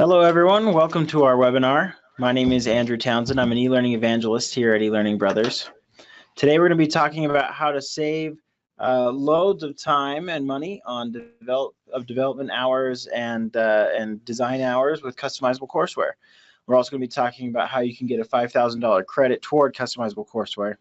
Hello, everyone. Welcome to our webinar. My name is Andrew Townsend. I'm an e-learning evangelist here at eLearning Brothers. Today, we're going to be talking about how to save loads of time and money on development hours and design hours with customizable courseware. We're also going to be talking about how you can get a $5,000 credit toward customizable courseware.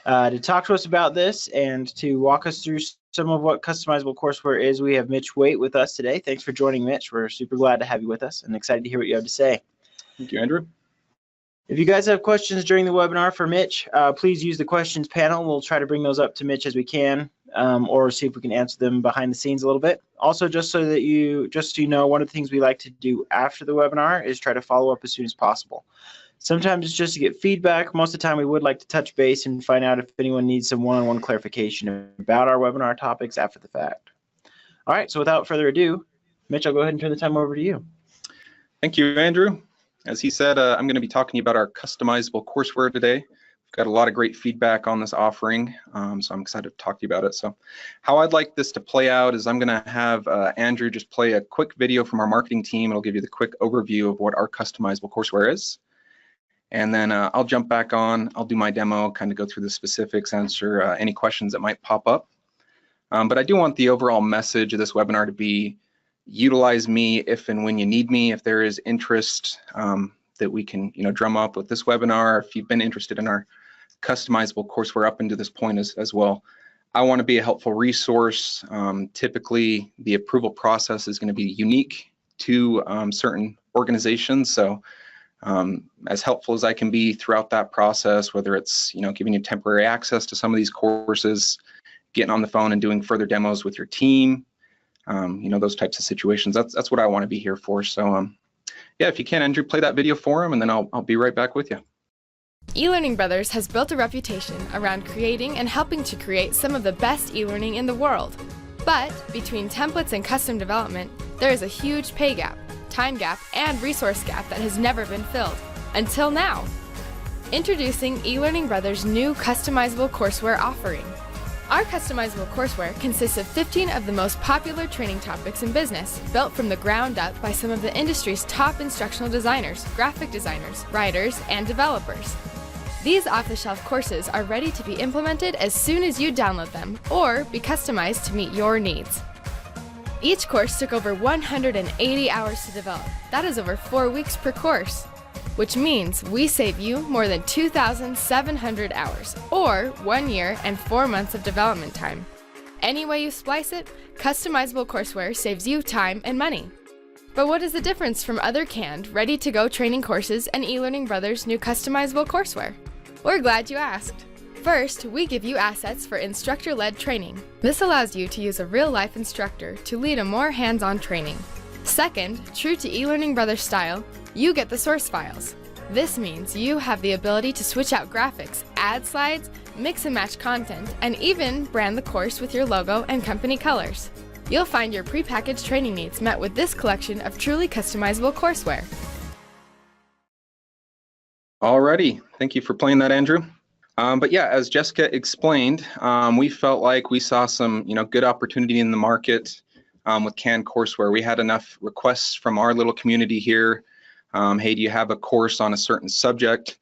To talk to us about this and to walk us through some of what customizable courseware is, we have Mitch Weight with us today. Thanks for joining, Mitch. We're super glad to have you with us and excited to hear what you have to say. Thank you, Andrew. If you guys have questions during the webinar for Mitch, please use the questions panel. We'll try to bring those up to Mitch as we can, or see if we can answer them behind the scenes a little bit. Also, just so you know, one of the things we like to do after the webinar is try to follow up as soon as possible. Sometimes it's just to get feedback. Most of the time we would like to touch base and find out if anyone needs some one-on-one clarification about our webinar topics after the fact. All right, so without further ado, Mitch, I'll go ahead and turn the time over to you. Thank you, Andrew. As he said, I'm going to be talking about our customizable courseware today. We've got a lot of great feedback on this offering, so I'm excited to talk to you about it. So how I'd like this to play out is I'm going to have Andrew just play a quick video from our marketing team. It'll give you the quick overview of what our customizable courseware is. And then I'll jump back on, I'll do my demo, kind of go through the specifics, answer any questions that might pop up. But I do want the overall message of this webinar to be, utilize me if and when you need me. If there is interest that we can drum up with this webinar, if you've been interested in our customizable courseware up until this point as well, I want to be a helpful resource. Typically, the approval process is going to be unique to certain organizations. So as helpful as I can be throughout that process, whether it's giving you temporary access to some of these courses, getting on the phone and doing further demos with your team, those types of situations. That's what I want to be here for. So yeah, if you can, Andrew, play that video for him, and then I'll be right back with you. eLearning Brothers has built a reputation around creating and helping to create some of the best e-learning in the world. But between templates and custom development, there is a huge pay gap, time gap, and resource gap that has never been filled, until now. Introducing eLearning Brothers' new customizable courseware offering. Our customizable courseware consists of 15 of the most popular training topics in business, built from the ground up by some of the industry's top instructional designers, graphic designers, writers, and developers. These off-the-shelf courses are ready to be implemented as soon as you download them, or be customized to meet your needs. Each course took over 180 hours to develop. That is over 4 weeks per course, which means we save you more than 2,700 hours, or 1 year and 4 months of development time. Any way you splice it, customizable courseware saves you time and money. But what is the difference from other canned, ready-to-go training courses and eLearning Brothers' new customizable courseware? We're glad you asked. First, we give you assets for instructor-led training. This allows you to use a real-life instructor to lead a more hands-on training. Second, true to eLearning Brothers style, you get the source files. This means you have the ability to switch out graphics, add slides, mix and match content, and even brand the course with your logo and company colors. You'll find your prepackaged training needs met with this collection of truly customizable courseware. Alrighty, thank you for playing that, Andrew. But yeah, as Jessica explained, we felt like we saw some good opportunity in the market with canned courseware. We had enough requests from our little community here. Hey, do you have a course on a certain subject?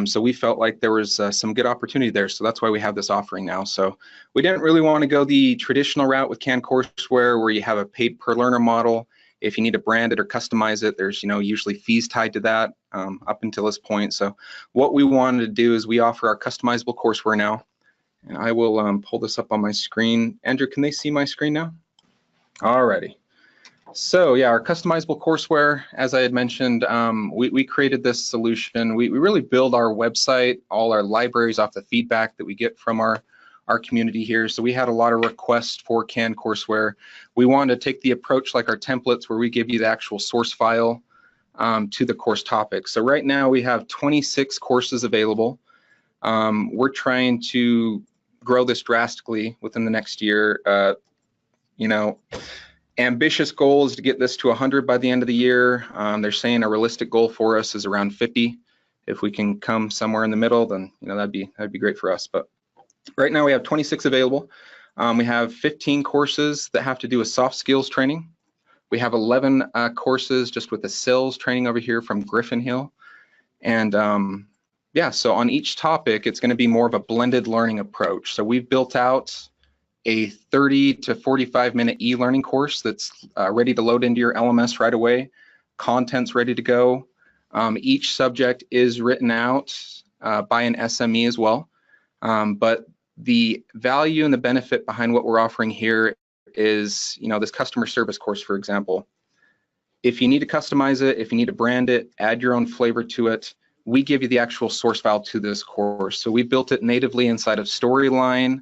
So we felt like there was some good opportunity there. So that's why we have this offering now. So we didn't really want to go the traditional route with canned courseware where you have a paid per learner model. If you need to brand it or customize it, there's usually fees tied to that up until this point. So what we wanted to do is we offer our customizable courseware now. And I will pull this up on my screen. Andrew, can they see my screen now? Alrighty. So yeah, our customizable courseware, as I had mentioned, we created this solution. We really build our website, all our libraries off the feedback that we get from our community here. So we had a lot of requests for canned courseware. We wanted to take the approach like our templates where we give you the actual source file to the course topic. So right now we have 26 courses available. We're trying to grow this drastically within the next year. Ambitious goal is to get this to 100 by the end of the year. They're saying a realistic goal for us is around 50. If we can come somewhere in the middle, then that'd be great for us. But right now we have 26 available. We have 15 courses that have to do with soft skills training. We have 11 courses just with the sales training over here from Griffin Hill. And yeah, so on each topic, it's going to be more of a blended learning approach. So we've built out a 30 to 45-minute e-learning course that's ready to load into your LMS right away. Content's ready to go. Each subject is written out by an SME as well. But the value and the benefit behind what we're offering here is, this customer service course, for example. If you need to customize it, if you need to brand it, add your own flavor to it, we give you the actual source file to this course. So we built it natively inside of Storyline,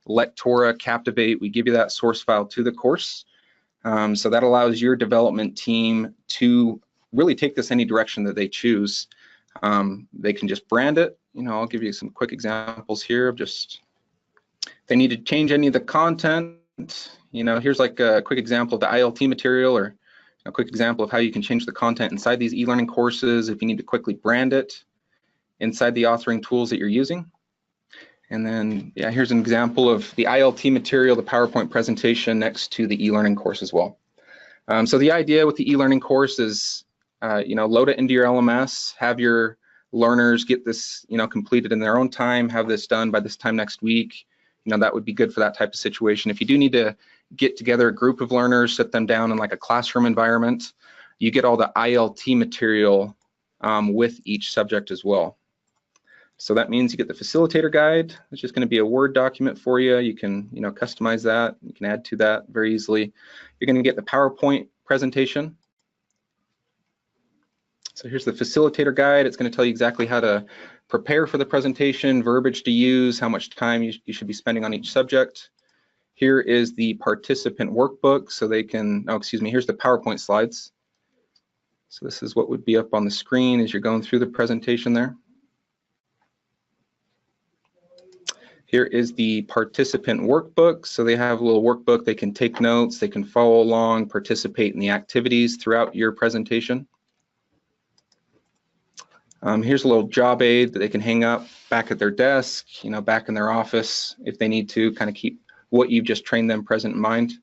Lectora, Captivate. We give you that source file to the course. So that allows your development team to really take this any direction that they choose. They can just brand it. I'll give you some quick examples here of just, if they need to change any of the content, here's like a quick example of the ILT material, or a quick example of how you can change the content inside these e-learning courses if you need to quickly brand it inside the authoring tools that you're using. And then, yeah, here's an example of the ILT material, the PowerPoint presentation next to the e-learning course as well. So the idea with the e-learning course is, load it into your LMS, have your learners get this, completed in their own time, have this done by this time next week. That would be good for that type of situation. If you do need to get together a group of learners, sit them down in like a classroom environment, you get all the ILT material with each subject as well. So that means you get the facilitator guide. It's just going to be a Word document for you. You can, customize that. You can add to that very easily. You're going to get the PowerPoint presentation. So here's the facilitator guide. It's going to tell you exactly how to prepare for the presentation, verbiage to use, how much time you should be spending on each subject. Here is the participant workbook, so they can, here's the PowerPoint slides. So this is what would be up on the screen as you're going through the presentation there. Here is the participant workbook. So they have a little workbook. They can take notes, they can follow along, participate in the activities throughout your presentation. Here's a little job aid that they can hang up back at their desk, back in their office if they need to, kind of keep what you've just trained them present in mind.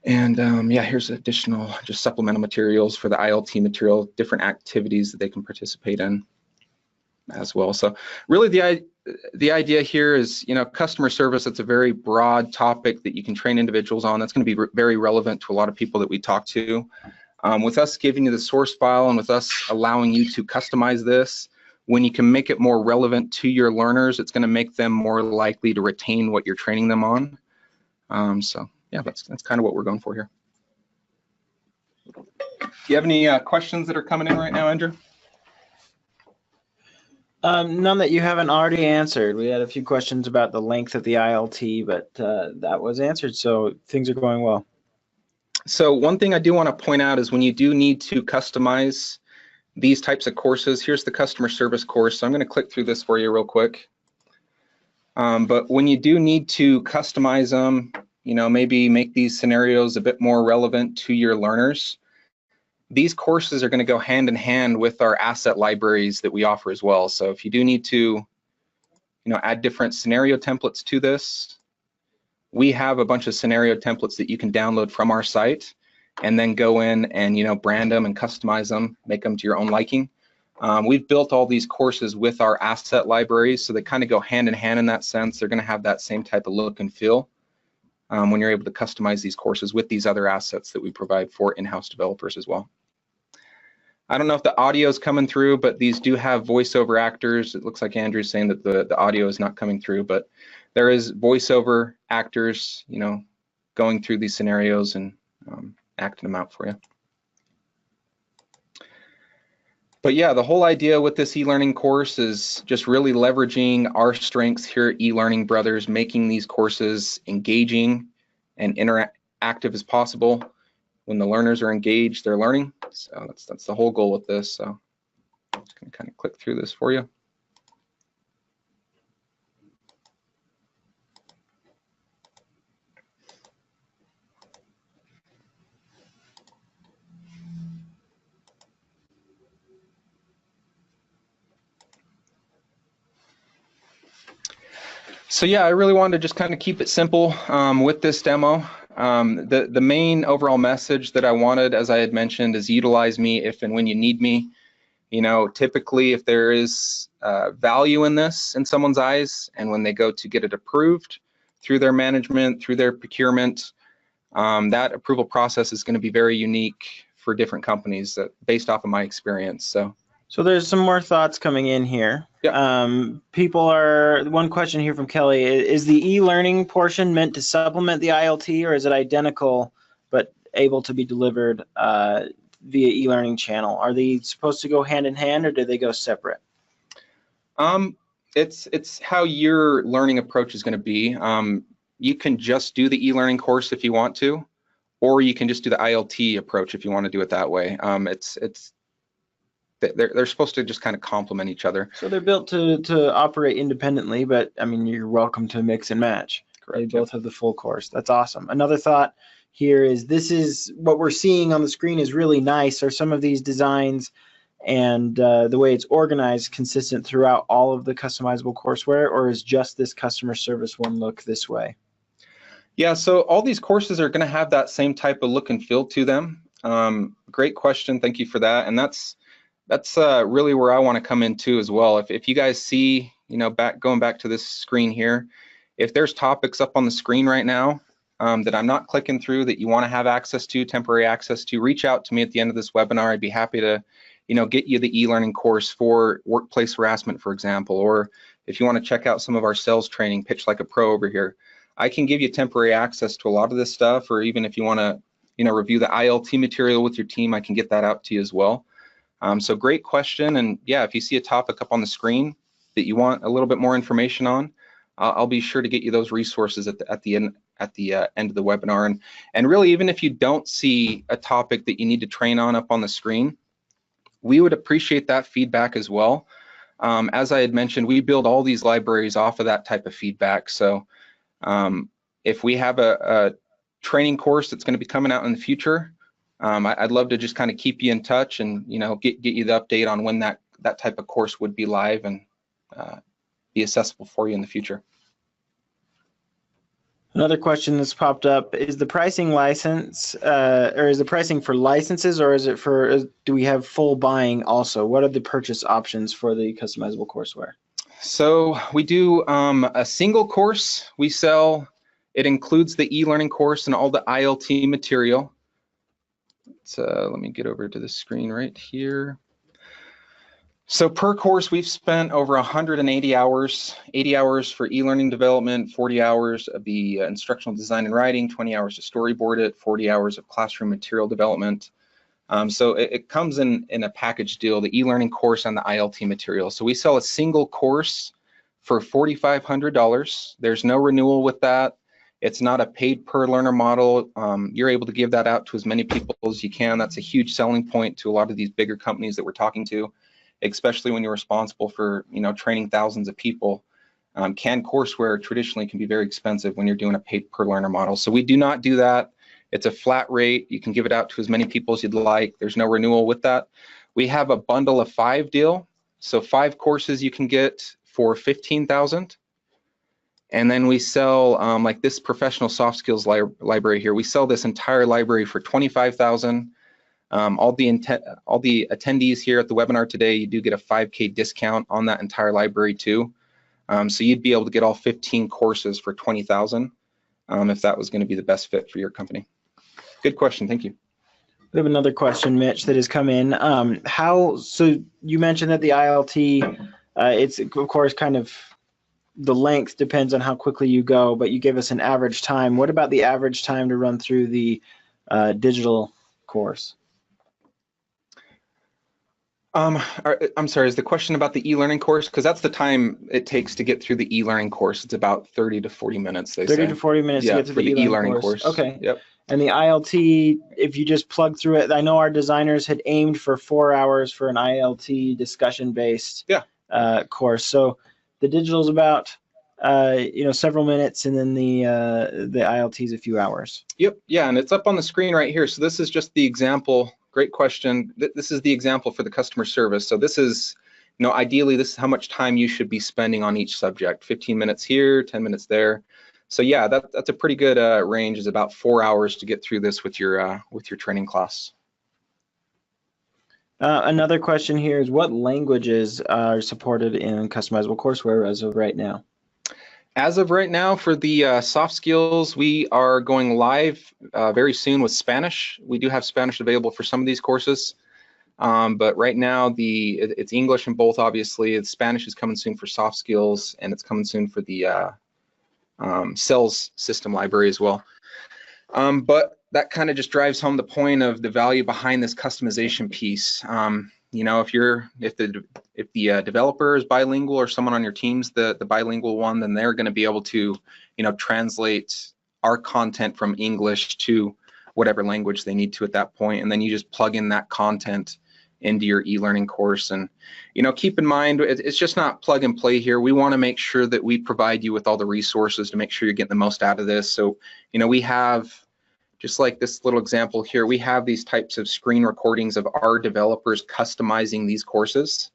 And yeah, here's additional just supplemental materials for the ILT material, different activities that they can participate in as well. So really the idea here is, customer service, it's a very broad topic that you can train individuals on. That's going to be very relevant to a lot of people that we talk to. With us giving you the source file and with us allowing you to customize this, when you can make it more relevant to your learners, it's going to make them more likely to retain what you're training them on. So yeah, that's kind of what we're going for here. Do you have any questions that are coming in right now, Andrew? None that you haven't already answered. We had a few questions about the length of the ILT, but that was answered, so things are going well. So one thing I do want to point out is when you do need to customize these types of courses, here's the customer service course. So I'm going to click through this for you real quick. But when you do need to customize them, maybe make these scenarios a bit more relevant to your learners, these courses are going to go hand in hand with our asset libraries that we offer as well. So if you do need to, add different scenario templates to this, we have a bunch of scenario templates that you can download from our site and then go in and brand them and customize them, make them to your own liking. We've built all these courses with our asset libraries, so they kind of go hand in hand in that sense. They're going to have that same type of look and feel when you're able to customize these courses with these other assets that we provide for in-house developers as well. I don't know if the audio is coming through, but these do have voiceover actors. It looks like Andrew's saying that the audio is not coming through, but there is voiceover actors, going through these scenarios and acting them out for you. But yeah, the whole idea with this e-learning course is just really leveraging our strengths here at eLearning Brothers, making these courses engaging and interactive as possible. When the learners are engaged, they're learning. So that's the whole goal with this. So I'm just going to kind of click through this for you. So yeah, I really wanted to just kind of keep it simple with this demo. The main overall message that I wanted, as I had mentioned, is utilize me if and when you need me. You know, typically if there is value in this in someone's eyes, and when they go to get it approved through their management, through their procurement, that approval process is going to be very unique for different companies based off of my experience. So there's some more thoughts coming in here. Yeah. One question here from Kelly, is the e-learning portion meant to supplement the ILT, or is it identical but able to be delivered via e-learning channel? Are they supposed to go hand in hand, or do they go separate? It's how your learning approach is going to be. You can just do the e-learning course if you want to, or you can just do the ILT approach if you want to do it that way. They're supposed to just kind of complement each other. So they're built to operate independently, but I mean, you're welcome to mix and match. Correct. They both have the full course. That's awesome. Another thought here is this is what we're seeing on the screen is really nice. Are some of these designs and the way it's organized consistent throughout all of the customizable courseware, or is just this customer service one look this way? Yeah, so all these courses are going to have that same type of look and feel to them. Great question. Thank you for that. And that's really where I want to come in too as well. If you guys see, you know, going back to this screen here, if there's topics up on the screen right now that I'm not clicking through that you want to have access to, temporary access to, reach out to me at the end of this webinar. I'd be happy to, you know, get you the e-learning course for workplace harassment, for example, or if you want to check out some of our sales training, Pitch Like a Pro over here. I can give you temporary access to a lot of this stuff, or even if you want to, you know, review the ILT material with your team, I can get that out to you as well. So great question, and yeah, if you see a topic up on the screen that you want a little bit more information on, I'll be sure to get you those resources at the end of the webinar. And really, even if you don't see a topic that you need to train on up on the screen, we would appreciate that feedback as well. As I had mentioned, we build all these libraries off of that type of feedback. So if we have a training course that's going to be coming out in the future, I'd love to just kind of keep you in touch and, you know, get you the update on when that type of course would be live and be accessible for you in the future. Another question that's popped up is the pricing license, or is the pricing for licenses, or is it for, do we have full buying also? What are the purchase options for the customizable courseware? So we do a single course we sell. It includes the e-learning course and all the ILT material. Let me get over to the screen right here. So per course, we've spent over 180 hours, 80 hours for e-learning development, 40 hours of the instructional design and writing, 20 hours to storyboard it, 40 hours of classroom material development. So it comes in a package deal, the e-learning course and the ILT material. So we sell a single course for $4,500. There's no renewal with that. It's not a paid per learner model. You're able to give that out to as many people as you can. That's a huge selling point to a lot of these bigger companies that we're talking to, especially when you're responsible for, you know, training thousands of people. Canned courseware traditionally can be very expensive when you're doing a paid per learner model. So we do not do that. It's a flat rate. You can give it out to as many people as you'd like. There's no renewal with that. We have a bundle of 5 deal. So 5 courses you can get for $15,000. And then we sell, like this professional soft skills library here, we sell this entire library for $25,000. All the attendees here at the webinar today, you do get a 5K discount on that entire library too. So you'd be able to get all 15 courses for $20,000 if that was going to be the best fit for your company. Good question, thank you. We have another question, Mitch, that has come in. So you mentioned that the ILT, it's of course kind of the length depends on how quickly you go, but you gave us an average time. What about the average time to run through the digital course? I'm sorry, is the question about the e-learning course? Because that's the time it takes to get through the e-learning course. It's about 30 to 40 minutes, they say. 30 to 40 minutes to get through the e-learning course. Okay. Yep. And the ILT, if you just plug through it, I know our designers had aimed for 4 hours for an ILT discussion-based course. So the digital's about several minutes, and then the ILT is a few hours. Yep. Yeah, and it's up on the screen right here. So this is just the example. Great question. This is the example for the customer service. So this is, you know, ideally this is how much time you should be spending on each subject. 15 minutes here, 10 minutes there. So yeah, that's a pretty good range, is about 4 hours to get through this with your training class. Another question here is, what languages are supported in Customizable Courseware as of right now? As of right now, for the soft skills, we are going live very soon with Spanish. We do have Spanish available for some of these courses, but right now it's English in both, obviously. Spanish is coming soon for soft skills, and it's coming soon for the sales system library as well. But that kind of just drives home the point of the value behind this customization piece. You know, if the developer is bilingual, or someone on your team's the bilingual one, then they're going to be able to, you know, translate our content from English to whatever language they need to at that point, and then you just plug in that content into your e-learning course. And, you know, keep in mind, it's just not plug and play here. We want to make sure that we provide you with all the resources to make sure you're getting the most out of this. So, you know, we have, just like this little example here, we have these types of screen recordings of our developers customizing these courses.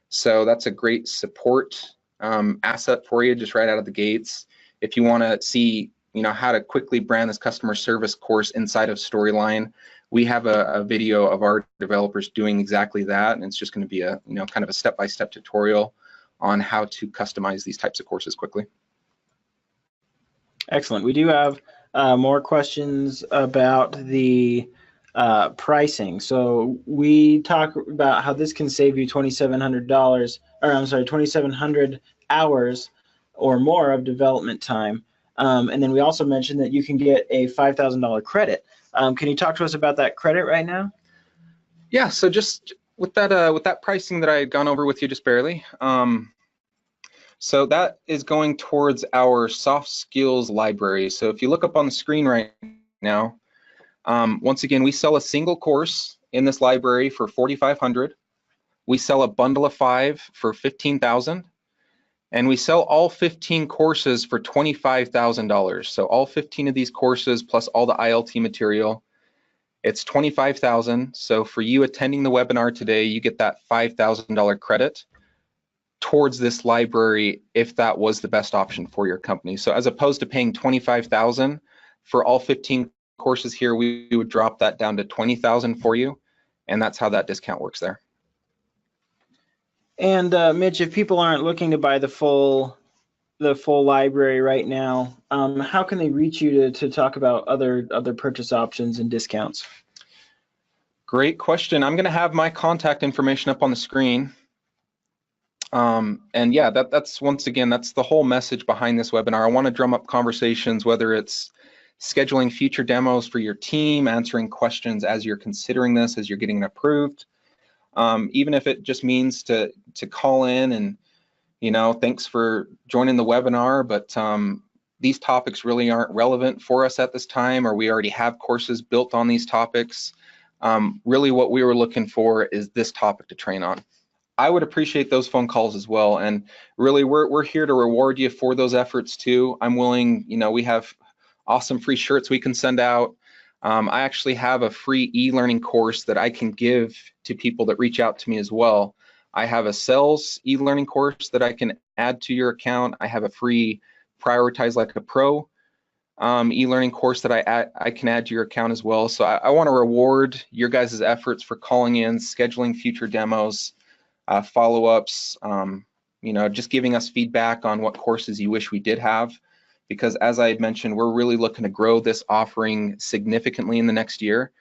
So that's a great support asset for you, just right out of the gates. If you want to see, you know, how to quickly brand this customer service course inside of Storyline, we have a video of our developers doing exactly that, and it's just going to be a, you know, kind of a step-by-step tutorial on how to customize these types of courses quickly. Excellent. We do have more questions about the pricing. So we talk about how this can save you $2,700, or I'm sorry, 2,700 hours or more of development time. And then we also mentioned that you can get a $5,000 credit. Can you talk to us about that credit right now? Yeah, so just with that pricing that I had gone over with you just barely, so that is going towards our soft skills library. So if you look up on the screen right now, once again, we sell a single course in this library for $4,500. We sell a bundle of 5 for $15,000, and we sell all 15 courses for $25,000. So all 15 of these courses plus all the ILT material, it's $25,000. So for you attending the webinar today, you get that $5,000 credit towards this library if that was the best option for your company. So as opposed to paying $25,000 for all 15 courses here, we would drop that down to $20,000 for you, and that's how that discount works there. And Mitch, if people aren't looking to buy the full library right now, how can they reach you to talk about other purchase options and discounts? Great question. I'm going to have my contact information up on the screen. And yeah, that's once again, that's the whole message behind this webinar. I want to drum up conversations, whether it's scheduling future demos for your team, answering questions as you're considering this, as you're getting approved. Even if it just means to call in and, you know, thanks for joining the webinar, but these topics really aren't relevant for us at this time, or we already have courses built on these topics. Really what we were looking for is this topic to train on. I would appreciate those phone calls as well, and really we're here to reward you for those efforts too. I'm willing, you know, we have awesome free shirts we can send out. I actually have a free e-learning course that I can give to people that reach out to me as well. I have a sales e-learning course that I can add to your account. I have a free Prioritize Like a Pro e-learning course that I can add to your account as well. So I want to reward your guys' efforts for calling in, scheduling future demos, follow-ups, you know, just giving us feedback on what courses you wish we did have. Because as I had mentioned, we're really looking to grow this offering significantly in the next year,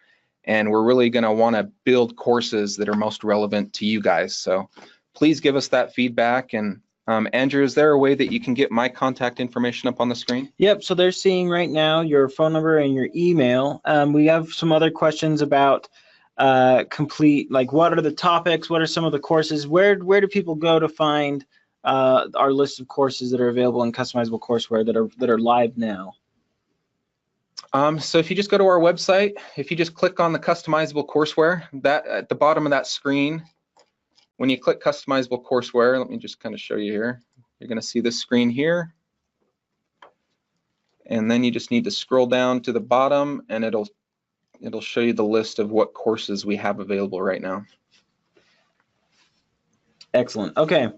and we're really going to want to build courses that are most relevant to you guys. So please give us that feedback. And Andrew, is there a way that you can get my contact information up on the screen? Yep, so they're seeing right now your phone number and your email. We have some other questions about like what are the topics, what are some of the courses, where do people go to find our list of courses that are available in Customizable Courseware that are live now? So if you just go to our website, if you just click on the Customizable Courseware, that at the bottom of that screen, when you click Customizable Courseware, let me just kind of show you here. You're going to see this screen here, and then you just need to scroll down to the bottom, and it'll show you the list of what courses we have available right now. Excellent. Okay,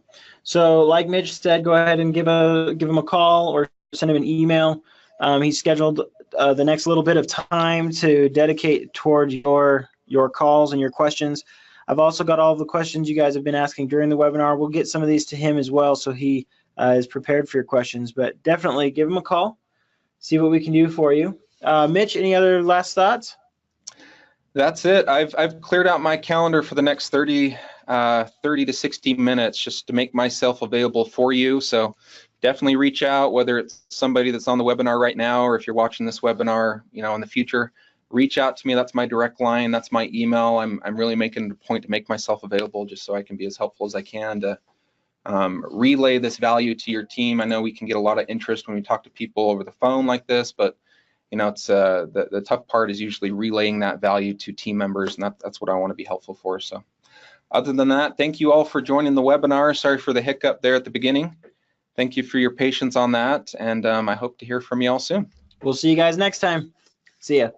so like Mitch said, go ahead and give him a call or send him an email. He scheduled the next little bit of time to dedicate toward your calls and your questions. I've also got all the questions you guys have been asking during the webinar. We'll get some of these to him as well, so he is prepared for your questions. But definitely give him a call, see what we can do for you. Mitch, any other last thoughts? That's it. I've cleared out my calendar for the next 30 to 60 minutes just to make myself available for you. So definitely reach out, whether it's somebody that's on the webinar right now or if you're watching this webinar, in the future. Reach out to me. That's my direct line. That's my email. I'm really making it a point to make myself available just so I can be as helpful as I can to relay this value to your team. I know we can get a lot of interest when we talk to people over the phone like this, but it's the tough part is usually relaying that value to team members, and that's what I want to be helpful for. So other than that, thank you all for joining the webinar. Sorry for the hiccup there at the beginning. Thank you for your patience on that, and I hope to hear from you all soon. We'll see you guys next time. See ya.